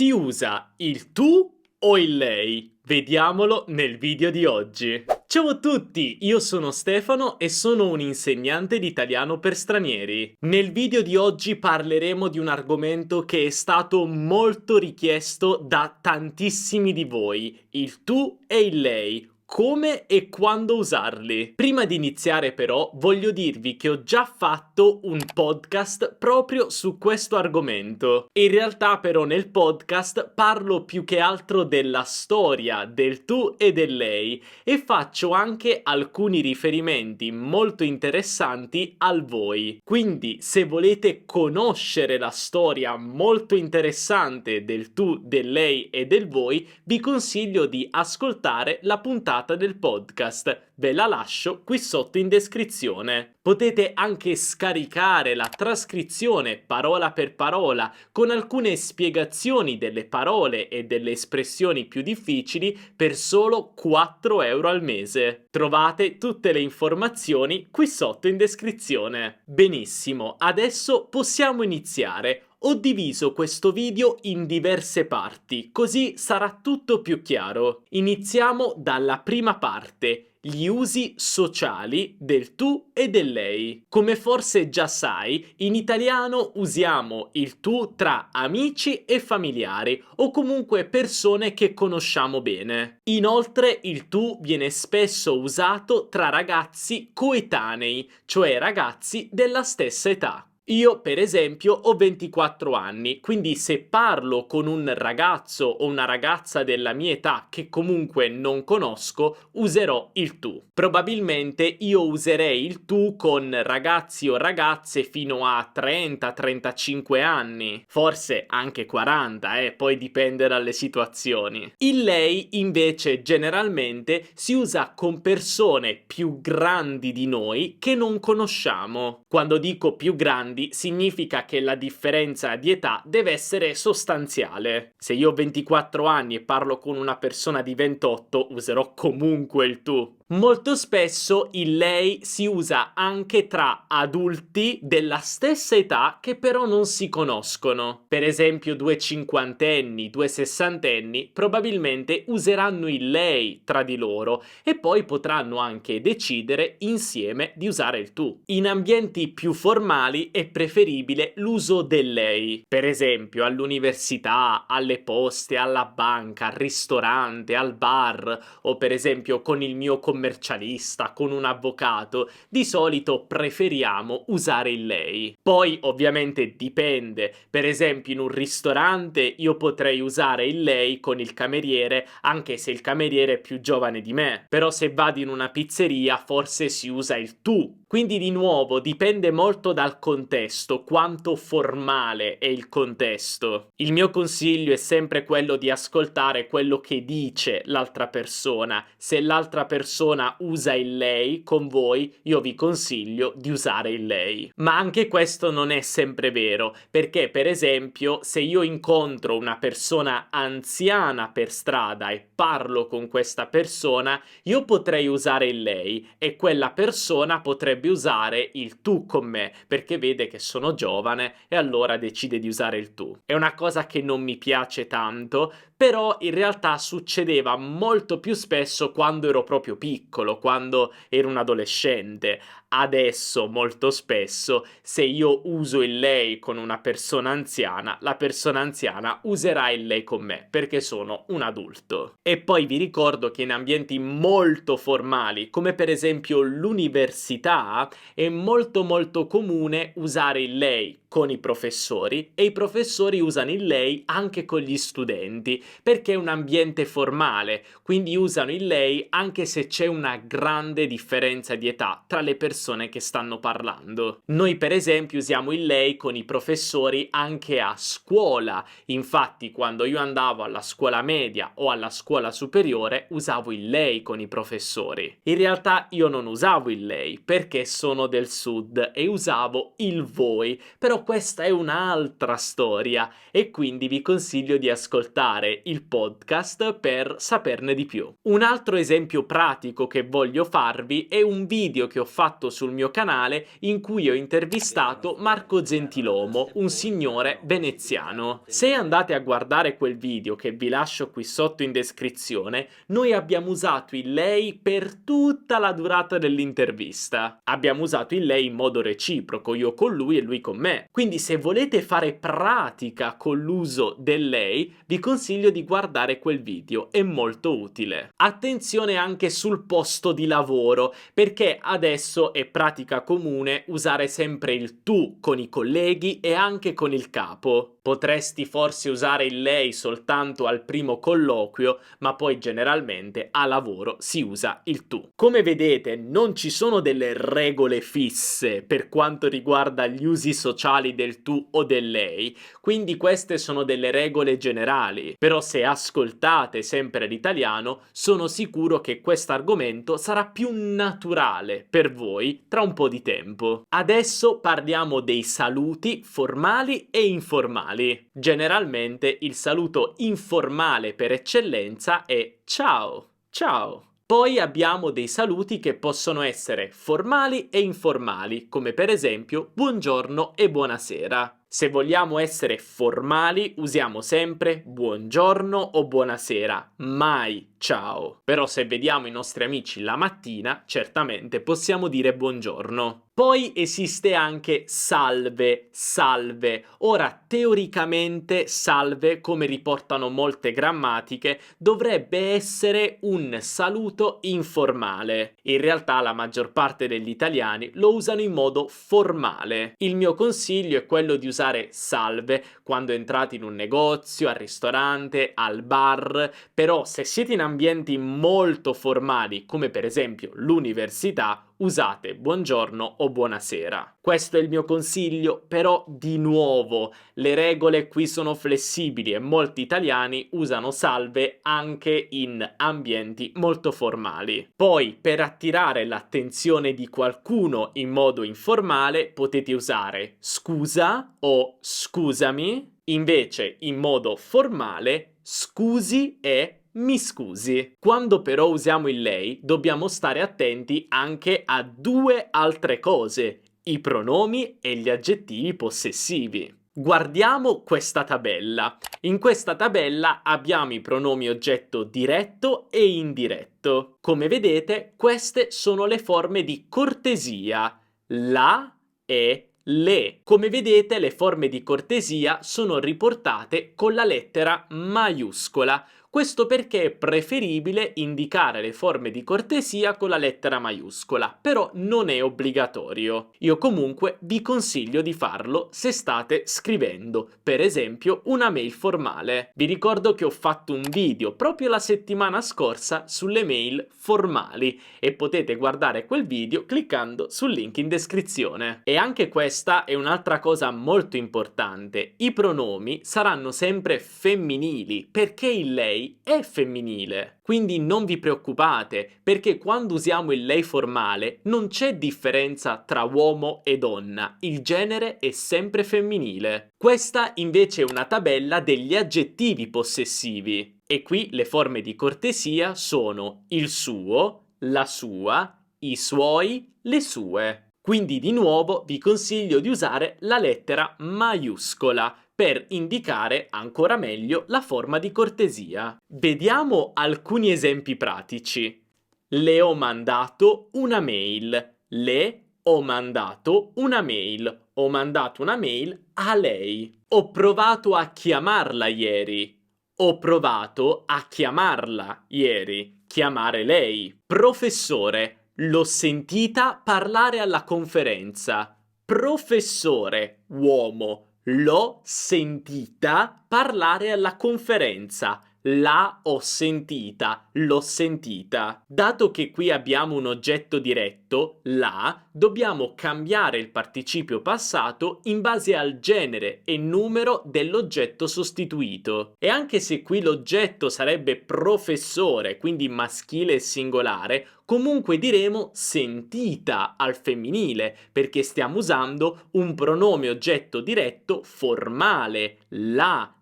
Si usa il tu o il lei? Vediamolo nel video di oggi. Ciao a tutti, io sono Stefano e sono un insegnante di italiano per stranieri. Nel video di oggi parleremo di un argomento che è stato molto richiesto da tantissimi di voi, il tu e il lei. Come e quando usarli. Prima di iniziare però voglio dirvi che ho già fatto un podcast proprio su questo argomento. In realtà però nel podcast parlo più che altro della storia del tu e del lei e faccio anche alcuni riferimenti molto interessanti al voi. Quindi se volete conoscere la storia molto interessante del tu, del lei e del voi, vi consiglio di ascoltare la puntata del podcast. Ve la lascio qui sotto in descrizione. Potete anche scaricare la trascrizione parola per parola con alcune spiegazioni delle parole e delle espressioni più difficili per solo 4 euro al mese. Trovate tutte le informazioni qui sotto in descrizione. Benissimo, adesso possiamo iniziare. Ho diviso questo video in diverse parti, così sarà tutto più chiaro. Iniziamo dalla prima parte, gli usi sociali del tu e del lei. Come forse già sai, in italiano usiamo il tu tra amici e familiari o comunque persone che conosciamo bene. Inoltre il tu viene spesso usato tra ragazzi coetanei, cioè ragazzi della stessa età. Io, per esempio, ho 24 anni, quindi se parlo con un ragazzo o una ragazza della mia età che comunque non conosco, userò il tu. Probabilmente io userei il tu con ragazzi o ragazze fino a 30-35 anni, forse anche 40, poi dipende dalle situazioni. Il lei, invece, generalmente si usa con persone più grandi di noi che non conosciamo. Quando dico più grandi, significa che la differenza di età deve essere sostanziale. Se io ho 24 anni e parlo con una persona di 28, userò comunque il tu. Molto spesso il lei si usa anche tra adulti della stessa età che però non si conoscono. Per esempio, due cinquantenni, due sessantenni probabilmente useranno il lei tra di loro e poi potranno anche decidere insieme di usare il tu. In ambienti più formali è preferibile l'uso del lei. Per esempio, all'università, alle poste, alla banca, al ristorante, al bar o per esempio con il mio commercialista, con un avvocato, di solito preferiamo usare il lei. Poi ovviamente dipende, per esempio in un ristorante io potrei usare il lei con il cameriere anche se il cameriere è più giovane di me, però se vado in una pizzeria forse si usa il tu. Quindi di nuovo dipende molto dal contesto, quanto formale è il contesto. Il mio consiglio è sempre quello di ascoltare quello che dice l'altra persona. Se l'altra persona usa il lei con voi, io vi consiglio di usare il lei. Ma anche questo non è sempre vero, perché per esempio se io incontro una persona anziana per strada e parlo con questa persona, io potrei usare il lei e quella persona potrebbe usare il tu con me perché vede che sono giovane e allora decide di usare il tu. È una cosa che non mi piace tanto, però in realtà succedeva molto più spesso quando ero proprio piccolo, quando ero un adolescente. Adesso molto spesso se io uso il lei con una persona anziana, la persona anziana userà il lei con me perché sono un adulto. E poi vi ricordo che in ambienti molto formali, come per esempio l'università, è molto comune usare il lei con i professori e i professori usano il lei anche con gli studenti perché è un ambiente formale, quindi usano il lei anche se c'è una grande differenza di età tra le persone che stanno parlando. Noi per esempio usiamo il lei con i professori anche a scuola, infatti quando io andavo alla scuola media o alla scuola superiore usavo il lei con i professori. In realtà io non usavo il lei perché sono del sud e usavo il voi, però però questa è un'altra storia e quindi vi consiglio di ascoltare il podcast per saperne di più. Un altro esempio pratico che voglio farvi è un video che ho fatto sul mio canale in cui ho intervistato Marco Gentilomo, un signore veneziano. Se andate a guardare quel video, che vi lascio qui sotto in descrizione, noi abbiamo usato il lei per tutta la durata dell'intervista. Abbiamo usato il lei in modo reciproco, io con lui e lui con me. Quindi se volete fare pratica con l'uso del lei, vi consiglio di guardare quel video, è molto utile. Attenzione anche sul posto di lavoro, perché adesso è pratica comune usare sempre il tu con i colleghi e anche con il capo. Potresti forse usare il lei soltanto al primo colloquio, ma poi generalmente a lavoro si usa il tu. Come vedete, non ci sono delle regole fisse per quanto riguarda gli usi sociali del tu o del lei, quindi queste sono delle regole generali. Però se ascoltate sempre l'italiano, sono sicuro che questo argomento sarà più naturale per voi tra un po' di tempo. Adesso parliamo dei saluti formali e informali. Generalmente il saluto informale per eccellenza è ciao, ciao. Poi abbiamo dei saluti che possono essere formali e informali, come per esempio buongiorno e buonasera. Se vogliamo essere formali, usiamo sempre buongiorno o buonasera, mai ciao. Però se vediamo i nostri amici la mattina, certamente possiamo dire buongiorno. Poi esiste anche salve, salve. Ora, teoricamente salve, come riportano molte grammatiche, dovrebbe essere un saluto informale. In realtà la maggior parte degli italiani lo usano in modo formale. Il mio consiglio è quello di usare salve quando entrate in un negozio, al ristorante, al bar, però se siete in ambienti molto formali, come per esempio l'università, usate buongiorno o buonasera. Questo è il mio consiglio, però di nuovo le regole qui sono flessibili e molti italiani usano salve anche in ambienti molto formali. Poi, per attirare l'attenzione di qualcuno in modo informale, potete usare scusa o scusami, invece in modo formale scusi e mi scusi. Quando però usiamo il lei, dobbiamo stare attenti anche a due altre cose: i pronomi e gli aggettivi possessivi. Guardiamo questa tabella. In questa tabella abbiamo i pronomi oggetto diretto e indiretto. Come vedete, queste sono le forme di cortesia: la e le. Come vedete, le forme di cortesia sono riportate con la lettera maiuscola. Questo perché è preferibile indicare le forme di cortesia con la lettera maiuscola, però non è obbligatorio. Io comunque vi consiglio di farlo se state scrivendo, per esempio, una mail formale. Vi ricordo che ho fatto un video proprio la settimana scorsa sulle mail formali e potete guardare quel video cliccando sul link in descrizione. E anche questa è un'altra cosa molto importante: i pronomi saranno sempre femminili perché il lei è femminile. Quindi non vi preoccupate, perché quando usiamo il lei formale non c'è differenza tra uomo e donna, il genere è sempre femminile. Questa invece è una tabella degli aggettivi possessivi e qui le forme di cortesia sono il suo, la sua, i suoi, le sue. Quindi di nuovo vi consiglio di usare la lettera maiuscola per indicare ancora meglio la forma di cortesia. Vediamo alcuni esempi pratici. Le ho mandato una mail. Le ho mandato una mail. Ho mandato una mail a lei. Ho provato a chiamarla ieri. Ho provato a chiamarla ieri. Chiamare lei. Professore, l'ho sentita parlare alla conferenza. Professore, uomo. L'ho sentita parlare alla conferenza. La ho sentita, l'ho sentita. Dato che qui abbiamo un oggetto diretto, la, dobbiamo cambiare il participio passato in base al genere e numero dell'oggetto sostituito. E anche se qui l'oggetto sarebbe professore, quindi maschile e singolare, Comunque diremo sentita al femminile, perché stiamo usando un pronome oggetto diretto formale. La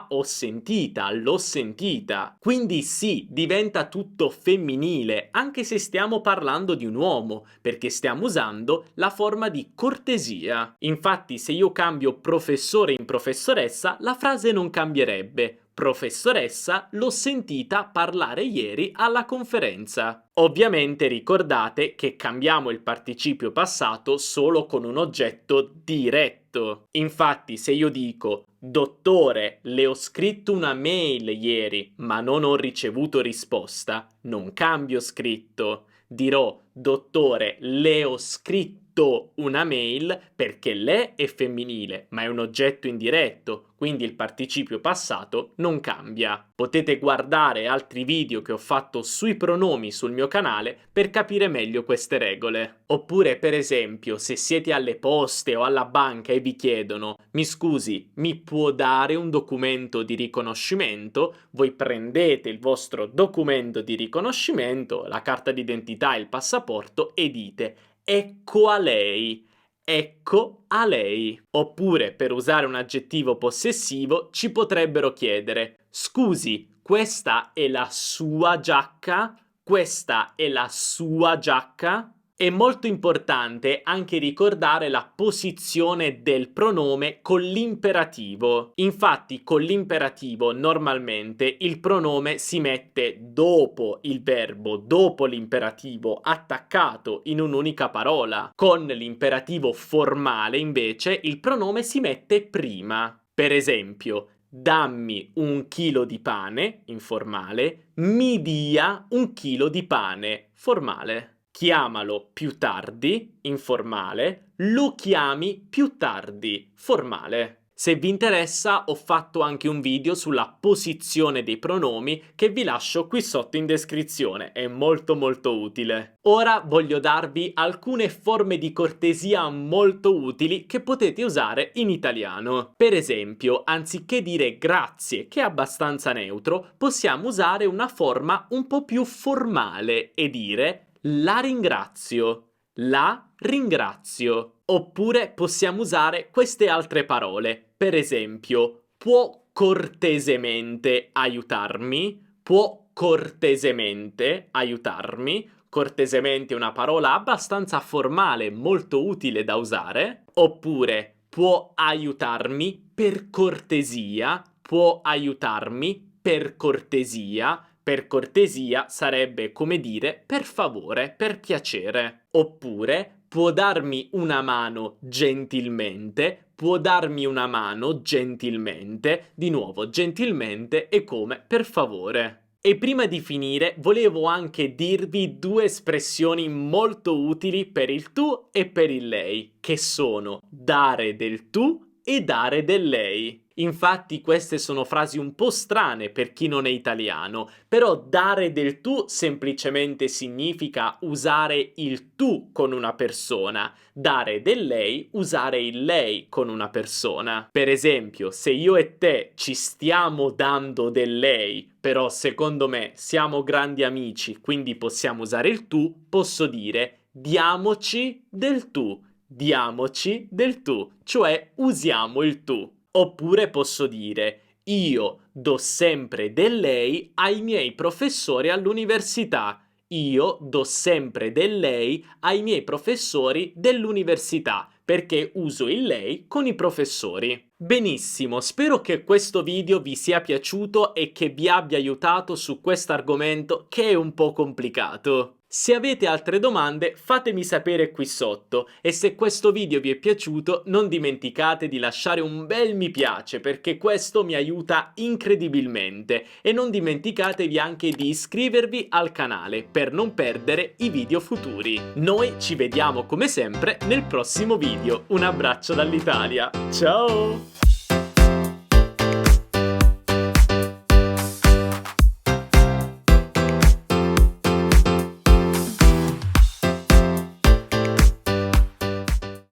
ho sentita, l'ho sentita. Quindi sì, diventa tutto femminile, anche se stiamo parlando di un uomo, perché stiamo usando la forma di cortesia. Infatti, se io cambio professore in professoressa, la frase non cambierebbe. Professoressa, l'ho sentita parlare ieri alla conferenza. Ovviamente ricordate che cambiamo il participio passato solo con un oggetto diretto. Infatti, se io dico dottore, le ho scritto una mail ieri, ma non ho ricevuto risposta, non cambio scritto. Dirò dottore, le ho scritto una mail perché le è femminile, ma è un oggetto indiretto, quindi il participio passato non cambia. Potete guardare altri video che ho fatto sui pronomi sul mio canale per capire meglio queste regole. Oppure, per esempio, se siete alle poste o alla banca e vi chiedono mi scusi, mi può dare un documento di riconoscimento? Voi prendete il vostro documento di riconoscimento, la carta d'identità e il passaporto e dite ecco a lei. Ecco a lei. Oppure, per usare un aggettivo possessivo, ci potrebbero chiedere scusi, questa è la sua giacca? Questa è la sua giacca? È molto importante anche ricordare la posizione del pronome con l'imperativo. Infatti, con l'imperativo normalmente il pronome si mette dopo il verbo, dopo l'imperativo, attaccato in un'unica parola. Con l'imperativo formale, invece, il pronome si mette prima. Per esempio, dammi un chilo di pane, informale, mi dia un chilo di pane, formale. Chiamalo più tardi, informale, lo chiami più tardi, formale. Se vi interessa, ho fatto anche un video sulla posizione dei pronomi che vi lascio qui sotto in descrizione, è molto utile. Ora voglio darvi alcune forme di cortesia molto utili che potete usare in italiano. Per esempio, anziché dire grazie, che è abbastanza neutro, possiamo usare una forma un po' più formale e dire la ringrazio, la ringrazio. Oppure possiamo usare queste altre parole. Per esempio, può cortesemente aiutarmi? Può cortesemente aiutarmi? Cortesemente è una parola abbastanza formale, molto utile da usare. Oppure può aiutarmi per cortesia? Può aiutarmi per cortesia? Per cortesia sarebbe come dire per favore, per piacere. Oppure può darmi una mano gentilmente, può darmi una mano gentilmente, di nuovo gentilmente è come per favore. E prima di finire volevo anche dirvi due espressioni molto utili per il tu e per il lei, che sono dare del tu e dare del lei. Infatti queste sono frasi un po' strane per chi non è italiano, però dare del tu semplicemente significa usare il tu con una persona, dare del lei, usare il lei con una persona. Per esempio, se io e te ci stiamo dando del lei, però secondo me siamo grandi amici, quindi possiamo usare il tu, posso dire diamoci del tu. Diamoci del tu, cioè usiamo il tu. Oppure posso dire io do sempre del lei ai miei professori all'università. Io do sempre del lei ai miei professori dell'università, perché uso il lei con i professori. Benissimo, spero che questo video vi sia piaciuto e che vi abbia aiutato su questo argomento che è un po' complicato. Se avete altre domande fatemi sapere qui sotto e se questo video vi è piaciuto non dimenticate di lasciare un bel mi piace perché questo mi aiuta incredibilmente e non dimenticatevi anche di iscrivervi al canale per non perdere i video futuri. Noi ci vediamo come sempre nel prossimo video. Un abbraccio dall'Italia, ciao!